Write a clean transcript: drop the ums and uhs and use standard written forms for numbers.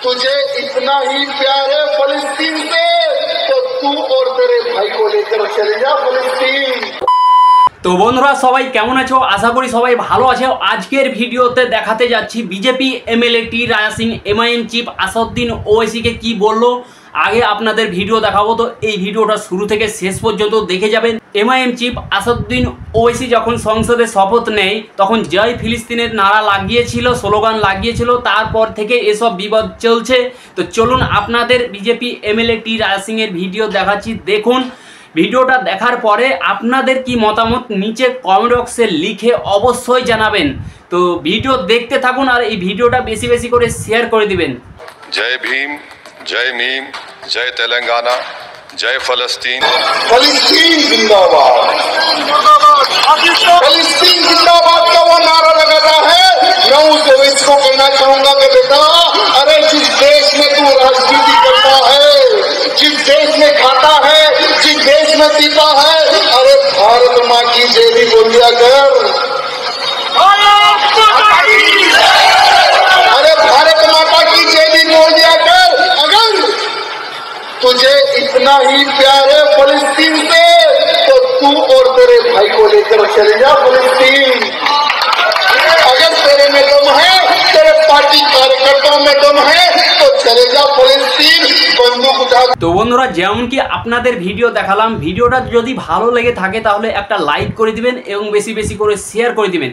तुझे इतना ही प्यार है फलस्तीन से तो तू और तेरे भाई को लेकर चले जा फलस्तीन। তো বন্ধুরা সবাই কেমন আছো? আশা করি সবাই ভালো আছো। আজকের ভিডিওতে দেখাতে যাচ্ছি বিজেপি এমএলএ টি রাজা সিং এমআইএম চিফ আসাদুদ্দিন ওওয়াইসিকে কি বললো। আগে আপনাদের ভিডিও দেখাবো, তো এই ভিডিওটা শুরু থেকে শেষ পর্যন্ত দেখে যাবেন। এমআইএম চিফ আসাদুদ্দিন ওওয়াইসি যখন সংসদে শপথ নেয় তখন জয় ফিলিস্তিনের নারা লাগিয়েছিল, স্লোগান লাগিয়েছিল, তারপর থেকে এসব বিবাদ চলছে। তো চলুন আপনাদের বিজেপি এমএলএ টি রাজা সিংয়ের ভিডিও দেখাচ্ছি, দেখুন। ভিডিওটা দেখার পরে আপনাদের কি মতামত নিচে কমেন্ট বক্সে লিখে অবশ্যই জানাবেন। তো ভিডিও দেখতে থাকুন আর এই ভিডিওটা বেশি বেশি করে শেয়ার করে দিবেন। जय भीम, जय मीम, जय तेलंगाना, जय फलस्तीन। फलस्तीन जिंदाबाद, फलस्तीन जिंदाबाद का वो नारा लगाता है। मैं उस ओवैसी को कहना चाहूंगा कि बेटा, अरे जिस देश में तू राजनीति करता है, जिस देश में खाता है, जिस देश में पीता है, अरे भारत माँ की जय भी बोल दिया कर। अरे भारत माता की जय भी बोल दिया कर। अगर तुझे इतना ही प्यार है फलस्तीन से तो तू और तेरे भाई को लेकर चले जा फलस्तीन। अगर तेरे में दम है, तेरे पार्टी कार्यकर्ताओं में दम है तो चले जा फलस्तीन। बंदूक उठा। তো বন্ধুরা, যেমন কি আপনাদের ভিডিও দেখালাম, ভিডিওটা যদি ভালো লেগে থাকে তাহলে একটা লাইক করে দিবেন এবং বেশি বেশি করে শেয়ার করে দিবেন।